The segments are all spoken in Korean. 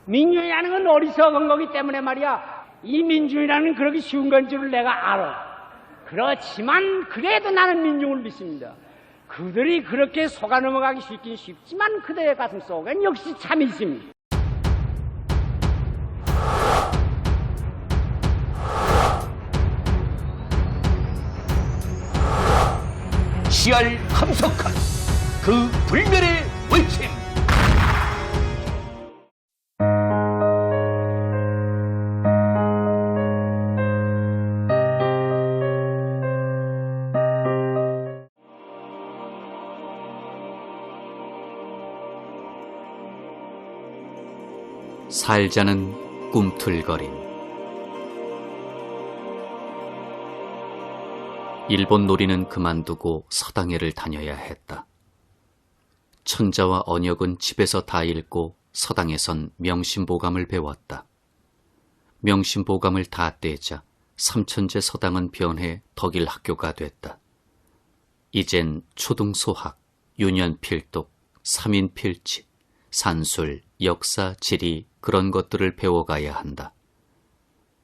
민중이라는 건 어리석은 거기 때문에 말이야. 이 민중이라는 그렇게 쉬운 건 줄을 내가 알아. 그렇지만 그래도 나는 민중을 믿습니다. 그들이 그렇게 속아 넘어가기 쉽긴 쉽지만 그들의 가슴 속엔 역시 참이 있습니다. 시알 함석한 그 불멸의 외침. 살자는 꿈틀거림. 일본 놀이는 그만두고 서당회를 다녀야 했다. 천자와 언역은 집에서 다 읽고 서당에선 명심보감을 배웠다. 명심보감을 다 떼자 삼천제 서당은 변해 덕일 학교가 됐다. 이젠 초등소학, 유년필독, 삼인필지, 산술, 역사, 지리 그런 것들을 배워가야 한다.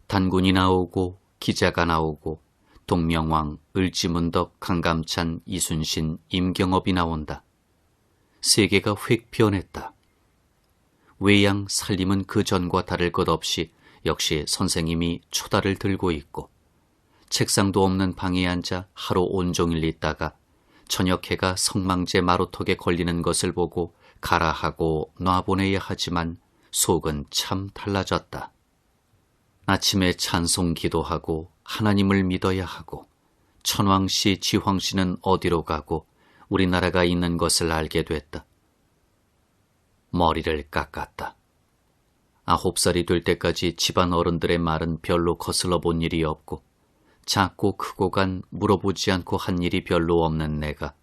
단군이 나오고 기자가 나오고 동명왕, 을지문덕, 강감찬, 이순신, 임경업이 나온다. 세계가 휙 변했다. 외양 살림은 그 전과 다를 것 없이 역시 선생님이 초다를 들고 있고 책상도 없는 방에 앉아 하루 온종일 있다가 저녁 해가 성망제 마루턱에 걸리는 것을 보고 가라 하고 놔보내야 하지만 속은 참 달라졌다. 아침에 찬송 기도하고 하나님을 믿어야 하고 천왕씨, 지황씨는 어디로 가고 우리나라가 있는 것을 알게 됐다. 머리를 깎았다. 9살이 될 때까지 집안 어른들의 말은 별로 거슬러 본 일이 없고 작고 크고 간 물어보지 않고 한 일이 별로 없는 내가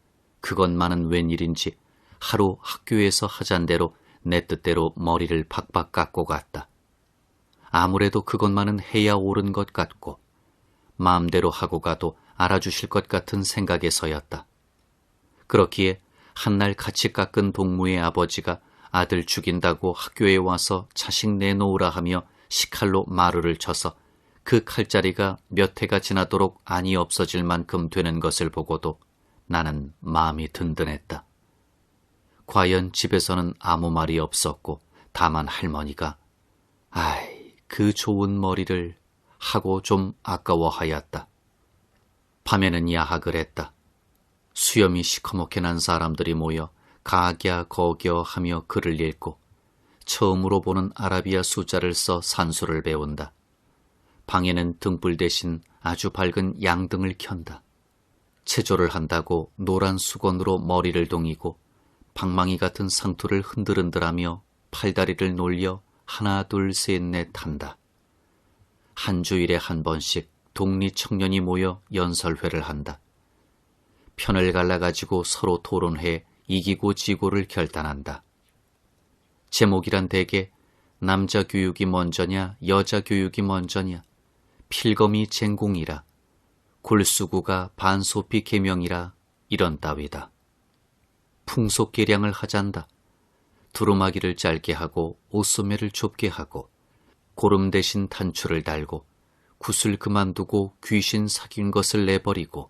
그것만은 웬일인지 하루 학교에서 하잔대로 내 뜻대로 머리를 박박 깎고 갔다. 아무래도 그것만은 해야 옳은 것 같고 마음대로 하고 가도 알아주실 것 같은 생각에서였다. 그렇기에 한날 같이 깎은 동무의 아버지가 아들 죽인다고 학교에 와서 자식 내놓으라 하며 식칼로 마루를 쳐서 그 칼자리가 몇 해가 지나도록 안이 없어질 만큼 되는 것을 보고도 나는 마음이 든든했다. 과연 집에서는 아무 말이 없었고 다만 할머니가 아이 그 좋은 머리를 하고 좀 아까워하였다. 밤에는 야학을 했다. 수염이 시커멓게 난 사람들이 모여 가갸 거겨 하며 글을 읽고 처음으로 보는 아라비아 숫자를 써 산수를 배운다. 방에는 등불 대신 아주 밝은 양등을 켠다. 체조를 한다고 노란 수건으로 머리를 동이고 방망이 같은 상투를 흔들흔들하며 팔다리를 놀려 하나 둘 셋 넷 한다. 한 주일에 한 번씩 동리 청년이 모여 연설회를 한다. 편을 갈라가지고 서로 토론해 이기고 지고를 결단한다. 제목이란 대개 남자 교육이 먼저냐 여자 교육이 먼저냐 필검이 쟁공이라 골수구가 반소피 계명이라 이런 따위다. 풍속계량을 하잔다. 두루마기를 짧게 하고 옷소매를 좁게 하고 고름 대신 단추를 달고 굿을 그만두고 귀신 사귄 것을 내버리고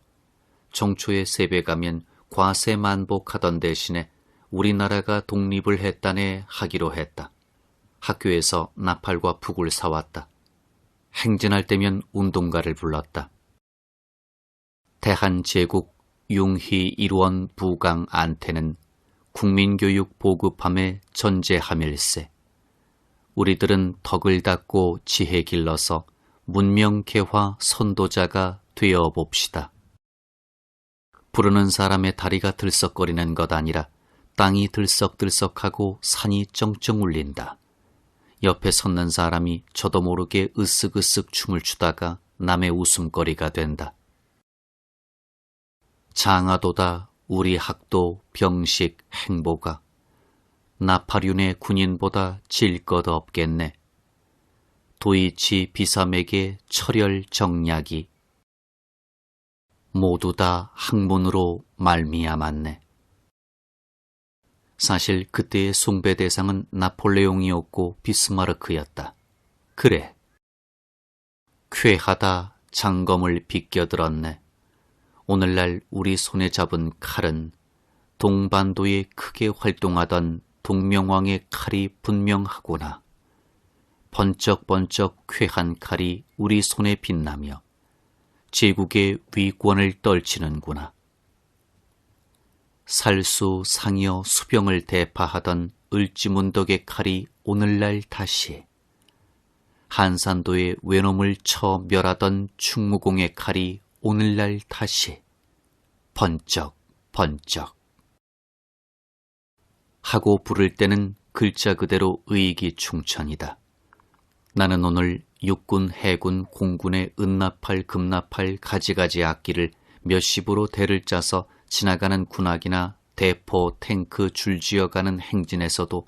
정초에 세배 가면 과세 만복하던 대신에 우리나라가 독립을 했다네 하기로 했다. 학교에서 나팔과 북을 사왔다. 행진할 때면 운동가를 불렀다. 대한제국 융희 일원 부강 안태는 국민교육 보급함에 전제함일세. 우리들은 덕을 닦고 지혜 길러서 문명개화 선도자가 되어봅시다. 부르는 사람의 다리가 들썩거리는 것 아니라 땅이 들썩들썩하고 산이 쩡쩡 울린다. 옆에 섰는 사람이 저도 모르게 으쓱으쓱 춤을 추다가 남의 웃음거리가 된다. 장하도다 우리 학도 병식 행보가 나파륜의 군인보다 질 것 없겠네. 도이치 비삼에게 철혈 정약이 모두 다 학문으로 말미암았네. 사실 그때의 숭배 대상은 나폴레옹이었고 비스마르크였다. 그래. 쾌하다 장검을 비껴들었네. 오늘날 우리 손에 잡은 칼은 동반도에 크게 활동하던 동명왕의 칼이 분명하구나. 번쩍번쩍 쾌한 칼이 우리 손에 빛나며 제국의 위권을 떨치는구나. 살수 상여 수병을 대파하던 을지문덕의 칼이 오늘날 다시, 한산도의 외놈을 쳐 멸하던 충무공의 칼이 오늘날 다시 번쩍 번쩍 하고 부를 때는 글자 그대로 의기충천이다. 나는 오늘 육군, 해군, 공군의 은나팔, 금나팔, 가지가지 악기를 몇십으로 대를 짜서 지나가는 군악이나 대포, 탱크 줄지어가는 행진에서도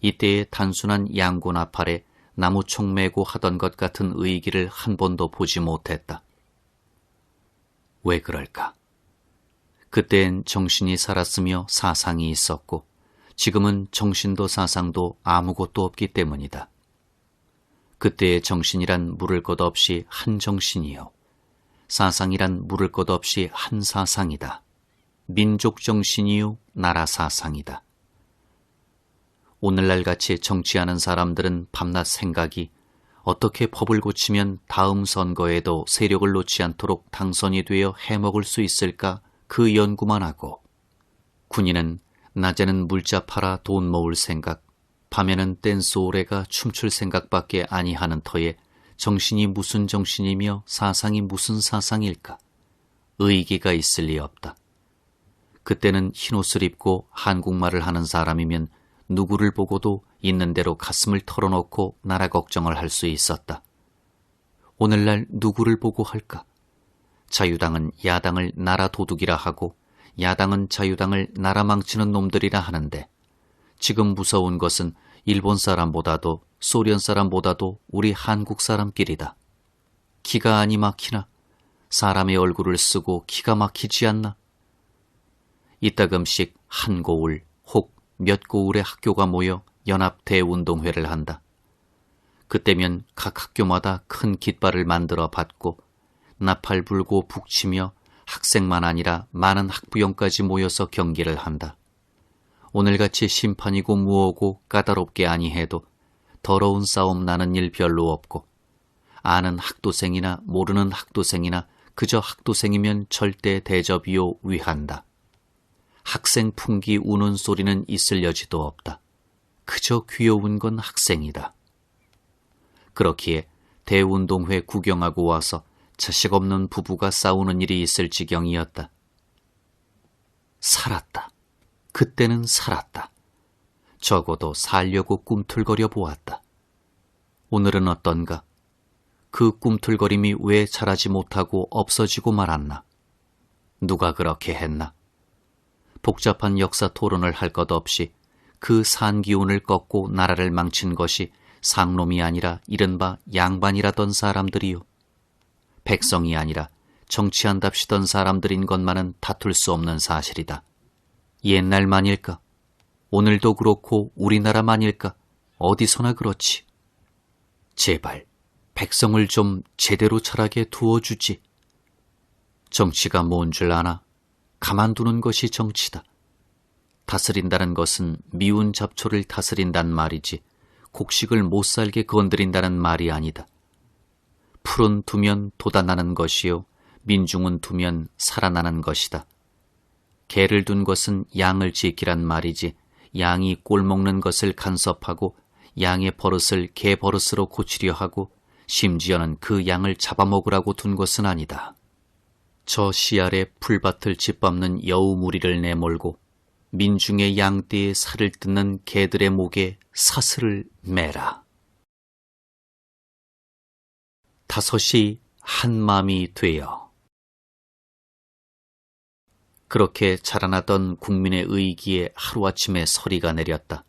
이때의 단순한 양곤나팔에 나무총 메고 하던 것 같은 의기를 한 번도 보지 못했다. 왜 그럴까? 그때엔 정신이 살았으며 사상이 있었고 지금은 정신도 사상도 아무것도 없기 때문이다. 그때의 정신이란 물을 것 없이 한 정신이요. 사상이란 물을 것 없이 한 사상이다. 민족 정신이요 나라 사상이다. 오늘날 같이 정치하는 사람들은 밤낮 생각이 어떻게 법을 고치면 다음 선거에도 세력을 놓지 않도록 당선이 되어 해먹을 수 있을까 그 연구만 하고, 군인은 낮에는 물자 팔아 돈 모을 생각, 밤에는 댄스 오래가 춤출 생각밖에 아니하는 터에 정신이 무슨 정신이며 사상이 무슨 사상일까? 의기가 있을 리 없다. 그때는 흰옷을 입고 한국말을 하는 사람이면 누구를 보고도 있는 대로 가슴을 털어놓고 나라 걱정을 할 수 있었다. 오늘날 누구를 보고 할까? 자유당은 야당을 나라 도둑이라 하고 야당은 자유당을 나라 망치는 놈들이라 하는데, 지금 무서운 것은 일본 사람보다도 소련 사람보다도 우리 한국 사람끼리다. 기가 아니 막히나? 사람의 얼굴을 쓰고 기가 막히지 않나? 이따금씩 한 고을 혹 몇 고을의 학교가 모여 연합 대운동회를 한다. 그때면 각 학교마다 큰 깃발을 만들어 받고 나팔 불고 북치며 학생만 아니라 많은 학부형까지 모여서 경기를 한다. 오늘같이 심판이고 무오고 까다롭게 아니해도 더러운 싸움 나는 일 별로 없고, 아는 학도생이나 모르는 학도생이나 그저 학도생이면 절대 대접이요 위한다. 학생 풍기 우는 소리는 있을 여지도 없다. 그저 귀여운 건 학생이다. 그렇기에 대운동회 구경하고 와서 자식 없는 부부가 싸우는 일이 있을 지경이었다. 살았다. 그때는 살았다. 적어도 살려고 꿈틀거려 보았다. 오늘은 어떤가? 그 꿈틀거림이 왜 자라지 못하고 없어지고 말았나? 누가 그렇게 했나? 복잡한 역사 토론을 할 것 없이 그 산기운을 꺾고 나라를 망친 것이 상놈이 아니라 이른바 양반이라던 사람들이요. 백성이 아니라 정치한답시던 사람들인 것만은 다툴 수 없는 사실이다. 옛날만일까? 오늘도 그렇고 우리나라만일까? 어디서나 그렇지. 제발 백성을 좀 제대로 철하게 두어주지. 정치가 뭔 줄 아나? 가만두는 것이 정치다. 다스린다는 것은 미운 잡초를 다스린단 말이지 곡식을 못살게 건드린다는 말이 아니다. 풀은 두면 돋아나는 것이요 민중은 두면 살아나는 것이다. 개를 둔 것은 양을 지키란 말이지 양이 꼴 먹는 것을 간섭하고 양의 버릇을 개 버릇으로 고치려 하고 심지어는 그 양을 잡아먹으라고 둔 것은 아니다. 저 씨알에 풀밭을 짓밟는 여우무리를 내몰고 민중의 양떼의 살을 뜯는 개들의 목에 사슬을 매라. 다섯이 한마음이 되어. 그렇게 자라나던 국민의 의기에 하루아침에 서리가 내렸다.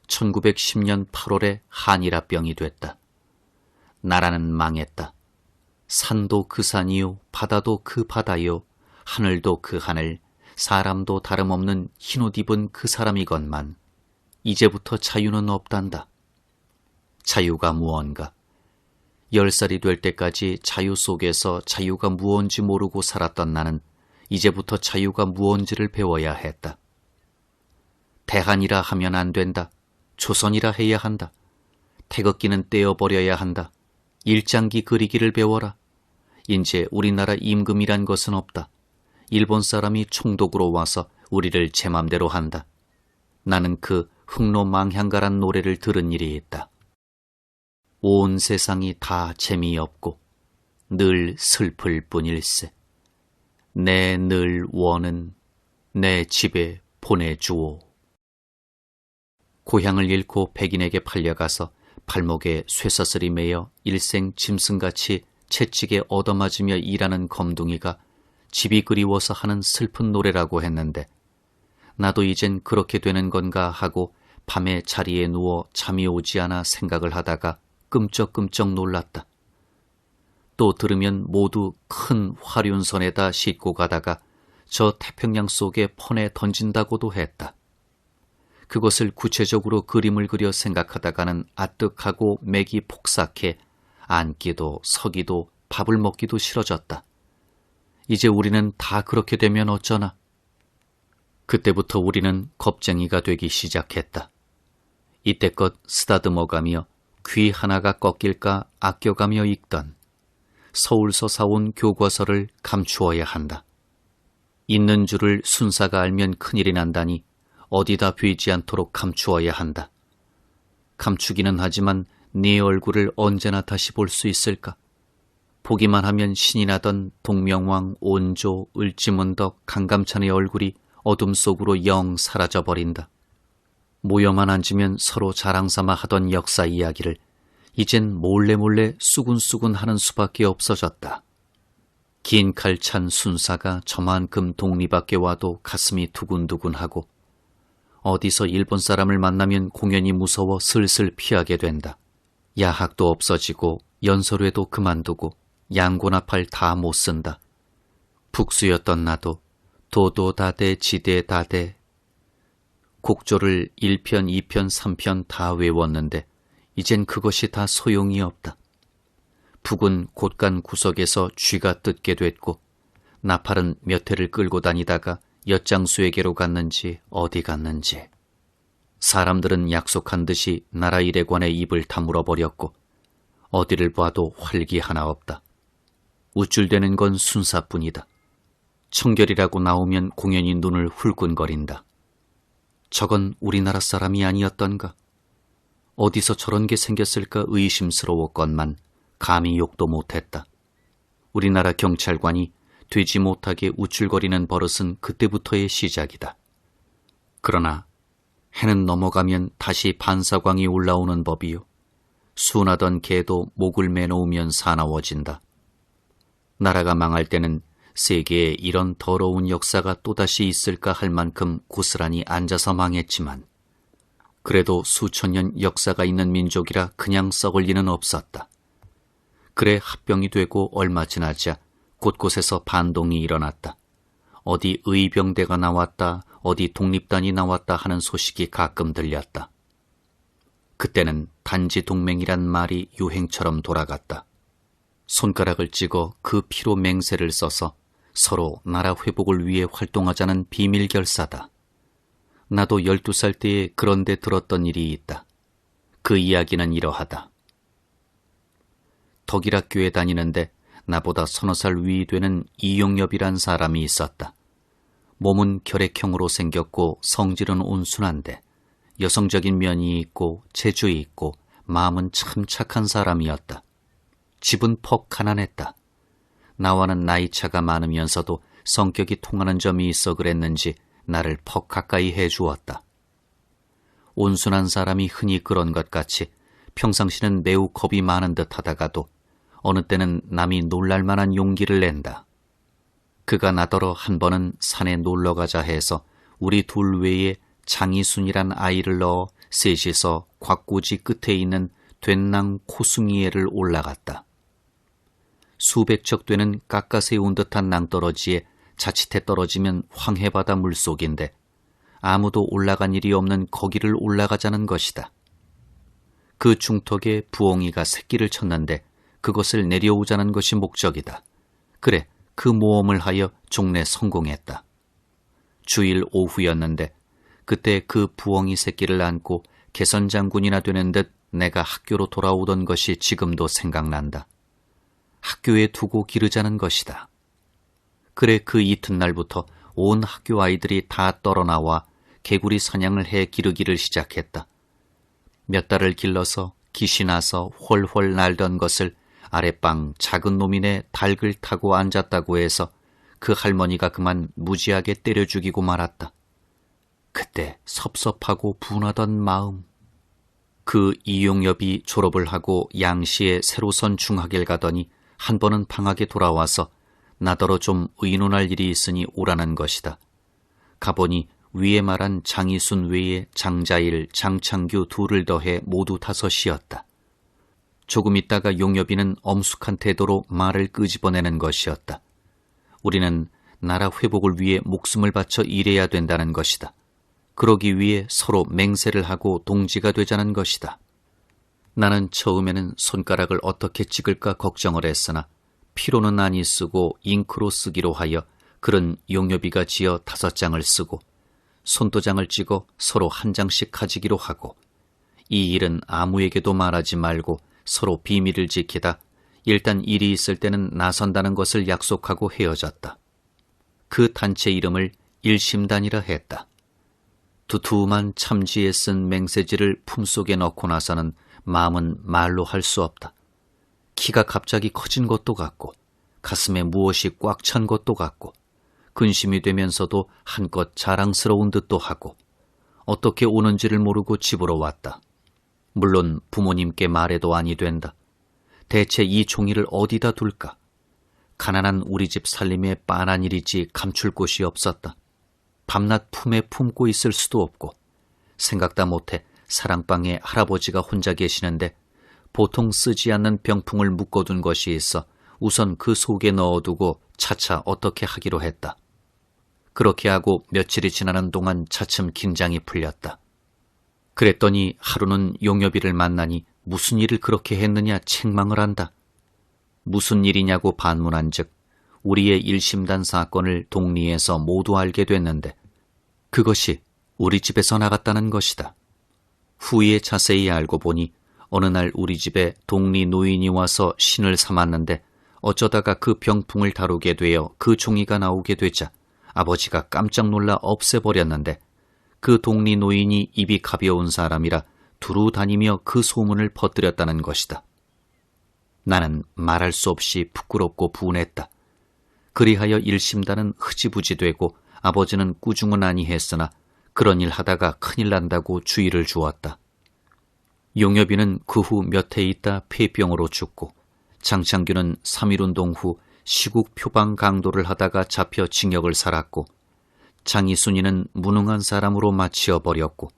1910년 8월에 한일합병이 됐다. 나라는 망했다. 산도 그 산이요, 바다도 그 바다요, 하늘도 그 하늘, 사람도 다름없는 흰옷 입은 그 사람이건만 이제부터 자유는 없단다. 자유가 무언가? 10살이 될 때까지 자유 속에서 자유가 무언지 모르고 살았던 나는 이제부터 자유가 무언지를 배워야 했다. 대한이라 하면 안 된다. 조선이라 해야 한다. 태극기는 떼어버려야 한다. 일장기 그리기를 배워라. 이제 우리나라 임금이란 것은 없다. 일본 사람이 총독으로 와서 우리를 제 맘대로 한다. 나는 그 흑로망향가란 노래를 들은 일이 있다. 온 세상이 다 재미없고 늘 슬플 뿐일세. 내 늘 원은 내 집에 보내주오. 고향을 잃고 백인에게 팔려가서 발목에 쇠사슬이 매여 일생 짐승같이 채찍에 얻어맞으며 일하는 검둥이가 집이 그리워서 하는 슬픈 노래라고 했는데 나도 이젠 그렇게 되는 건가 하고 밤에 자리에 누워 잠이 오지 않아 생각을 하다가 끔쩍끔쩍 놀랐다. 또 들으면 모두 큰 화륜선에다 싣고 가다가 저 태평양 속에 퍼내 던진다고도 했다. 그것을 구체적으로 그림을 그려 생각하다가는 아뜩하고 맥이 폭삭해 앉기도 서기도 밥을 먹기도 싫어졌다. 이제 우리는 다 그렇게 되면 어쩌나. 그때부터 우리는 겁쟁이가 되기 시작했다. 이때껏 쓰다듬어가며 귀 하나가 꺾일까 아껴가며 읽던 서울서 사온 교과서를 감추어야 한다. 있는 줄을 순사가 알면 큰일이 난다니 어디다 베지 않도록 감추어야 한다. 감추기는 하지만 네 얼굴을 언제나 다시 볼 수 있을까? 보기만 하면 신이 나던 동명왕, 온조, 을지문덕, 강감찬의 얼굴이 어둠 속으로 영 사라져버린다. 모여만 앉으면 서로 자랑삼아 하던 역사 이야기를 이젠 몰래몰래 수군수군 하는 수밖에 없어졌다. 긴 칼 찬 순사가 저만큼 동리 밖에 와도 가슴이 두근두근하고 어디서 일본 사람을 만나면 공연이 무서워 슬슬 피하게 된다. 야학도 없어지고 연설회도 그만두고 양고나팔 다 못 쓴다. 북수였던 나도 도도다대 지대다대 곡조를 1편, 2편, 3편 다 외웠는데 이젠 그것이 다 소용이 없다. 북은 곳간 구석에서 쥐가 뜯게 됐고 나팔은 몇 해를 끌고 다니다가 엿장수에게로 갔는지 어디 갔는지. 사람들은 약속한 듯이 나라 일에 관해 입을 다물어버렸고 어디를 봐도 활기 하나 없다. 우쭐대는 건 순사뿐이다. 청결이라고 나오면 공연히 눈을 훌끈거린다. 저건 우리나라 사람이 아니었던가? 어디서 저런 게 생겼을까 의심스러웠건만 감히 욕도 못했다. 우리나라 경찰관이 되지 못하게 우쭐거리는 버릇은 그때부터의 시작이다. 그러나 해는 넘어가면 다시 반사광이 올라오는 법이요. 순하던 개도 목을 매놓으면 사나워진다. 나라가 망할 때는 세계에 이런 더러운 역사가 또다시 있을까 할 만큼 고스란히 앉아서 망했지만 그래도 수천 년 역사가 있는 민족이라 그냥 썩을 리는 없었다. 그래 합병이 되고 얼마 지나자 곳곳에서 반동이 일어났다. 어디 의병대가 나왔다, 어디 독립단이 나왔다 하는 소식이 가끔 들렸다. 그때는 단지 동맹이란 말이 유행처럼 돌아갔다. 손가락을 찍어 그 피로 맹세를 써서 서로 나라 회복을 위해 활동하자는 비밀 결사다. 나도 12살 때에 그런 데 들었던 일이 있다. 그 이야기는 이러하다. 덕일학교에 다니는데 나보다 서너 살 위 되는 이용엽이란 사람이 있었다. 몸은 결핵형으로 생겼고 성질은 온순한데 여성적인 면이 있고 재주 있고 마음은 참 착한 사람이었다. 집은 퍽 가난했다. 나와는 나이차가 많으면서도 성격이 통하는 점이 있어 그랬는지 나를 퍽 가까이 해주었다. 온순한 사람이 흔히 그런 것 같이 평상시는 매우 겁이 많은 듯 하다가도 어느 때는 남이 놀랄 만한 용기를 낸다. 그가 나더러 한 번은 산에 놀러가자 해서 우리 둘 외에 장이순이란 아이를 넣어 셋이서 곽고지 끝에 있는 된낭 코숭이애를 올라갔다. 수백 척 되는 깎아 세운 듯한 낭떠러지에 자칫해 떨어지면 황해바다 물속인데 아무도 올라간 일이 없는 거기를 올라가자는 것이다. 그 중턱에 부엉이가 새끼를 쳤는데 그것을 내려오자는 것이 목적이다. 그래, 그 모험을 하여 종래 성공했다. 주일 오후였는데 그때 그 부엉이 새끼를 안고 개선장군이나 되는 듯 내가 학교로 돌아오던 것이 지금도 생각난다. 학교에 두고 기르자는 것이다. 그래, 그 이튿날부터 온 학교 아이들이 다 떨어나와 개구리 사냥을 해 기르기를 시작했다. 몇 달을 길러서 깃이 나서 훨훨 날던 것을 아랫방 작은 놈이네 닭을 타고 앉았다고 해서 그 할머니가 그만 무지하게 때려 죽이고 말았다. 그때 섭섭하고 분하던 마음. 그 이용엽이 졸업을 하고 양시에 새로 선 중학을 가더니 한 번은 방학에 돌아와서 나더러 좀 의논할 일이 있으니 오라는 것이다. 가보니 위에 말한 장이순 외에 장자일, 장창규 둘을 더해 모두 5이었다. 조금 있다가 용엽이는 엄숙한 태도로 말을 끄집어내는 것이었다. 우리는 나라 회복을 위해 목숨을 바쳐 일해야 된다는 것이다. 그러기 위해 서로 맹세를 하고 동지가 되자는 것이다. 나는 처음에는 손가락을 어떻게 찍을까 걱정을 했으나 피로는 많이 쓰고 잉크로 쓰기로 하여 글은 용엽이가 지어 5장을 쓰고 손도장을 찍어 서로 한 장씩 가지기로 하고 이 일은 아무에게도 말하지 말고 서로 비밀을 지키다 일단 일이 있을 때는 나선다는 것을 약속하고 헤어졌다. 그 단체 이름을 일심단이라 했다. 두툼한 참지에 쓴 맹세지를 품속에 넣고 나서는 마음은 말로 할 수 없다. 키가 갑자기 커진 것도 같고 가슴에 무엇이 꽉 찬 것도 같고 근심이 되면서도 한껏 자랑스러운 듯도 하고 어떻게 오는지를 모르고 집으로 왔다. 물론 부모님께 말해도 아니 된다. 대체 이 종이를 어디다 둘까? 가난한 우리 집 살림에 빤한 일이지 감출 곳이 없었다. 밤낮 품에 품고 있을 수도 없고 생각다 못해 사랑방에 할아버지가 혼자 계시는데 보통 쓰지 않는 병풍을 묶어둔 것이 있어 우선 그 속에 넣어두고 차차 어떻게 하기로 했다. 그렇게 하고 며칠이 지나는 동안 차츰 긴장이 풀렸다. 그랬더니 하루는 용엽이를 만나니 무슨 일을 그렇게 했느냐 책망을 한다. 무슨 일이냐고 반문한 즉 우리의 일심단 사건을 동리에서 모두 알게 됐는데 그것이 우리 집에서 나갔다는 것이다. 후에 자세히 알고 보니 어느 날 우리 집에 동리 노인이 와서 신을 삼았는데 어쩌다가 그 병풍을 다루게 되어 그 종이가 나오게 되자 아버지가 깜짝 놀라 없애버렸는데 그 동리 노인이 입이 가벼운 사람이라 두루 다니며 그 소문을 퍼뜨렸다는 것이다. 나는 말할 수 없이 부끄럽고 분했다. 그리하여 일심단은 흐지부지 되고 아버지는 꾸중은 아니했으나 그런 일 하다가 큰일 난다고 주의를 주었다. 용엽이는 그 후 몇 해 있다 폐병으로 죽고 장창규는 3.1운동 후 시국 표방 강도를 하다가 잡혀 징역을 살았고 장이순이는 무능한 사람으로 마치어버렸고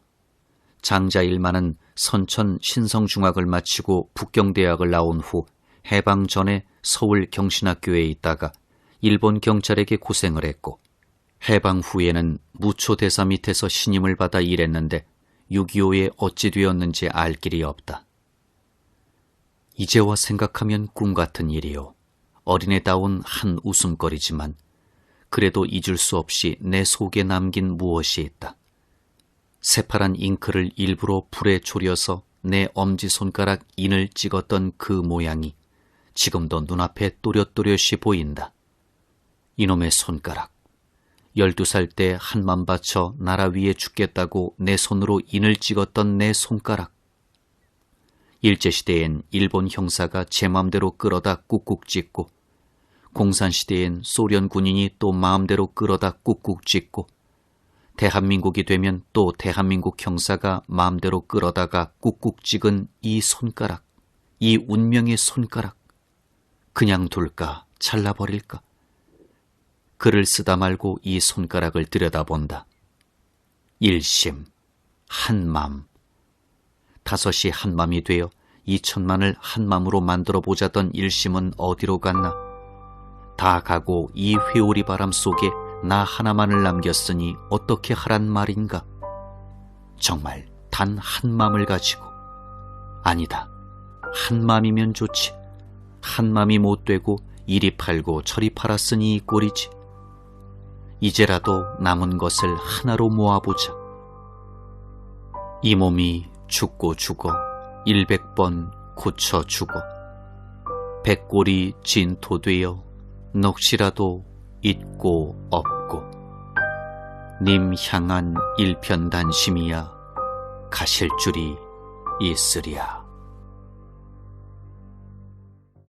장자일만은 선천 신성중학을 마치고 북경대학을 나온 후 해방 전에 서울 경신학교에 있다가 일본 경찰에게 고생을 했고 해방 후에는 무초대사 밑에서 신임을 받아 일했는데 6.25에 어찌 되었는지 알 길이 없다. 이제와 생각하면 꿈같은 일이요. 어린애다운 한 웃음거리지만 그래도 잊을 수 없이 내 속에 남긴 무엇이 있다. 새파란 잉크를 일부러 불에 졸여서 내 엄지손가락 인을 찍었던 그 모양이 지금도 눈앞에 또렷또렷이 보인다. 이놈의 손가락. 12살 때 한만 바쳐 나라 위에 죽겠다고 내 손으로 인을 찍었던 내 손가락. 일제시대엔 일본 형사가 제 맘대로 끌어다 꾹꾹 찍고 공산시대엔 소련 군인이 또 마음대로 끌어다 꾹꾹 찍고 대한민국이 되면 또 대한민국 형사가 마음대로 끌어다가 꾹꾹 찍은 이 손가락, 이 운명의 손가락. 그냥 둘까 잘라버릴까? 글을 쓰다 말고 이 손가락을 들여다본다. 일심, 한맘. 5이 한맘이 되어 2천만을 한맘으로 만들어 보자던 일심은 어디로 갔나? 다 가고 이 회오리 바람 속에 나 하나만을 남겼으니 어떻게 하란 말인가? 정말 단 한 맘을 가지고, 아니다, 한 맘이면 좋지. 한 맘이 못 되고 이리 팔고 저리 팔았으니 이 꼴이지. 이제라도 남은 것을 하나로 모아보자. 이 몸이 죽고 죽어 100번 고쳐 죽어 100골이 진토되어 넋이라도 있고 없고 님 향한 일편단심이야 가실 줄이 있으랴.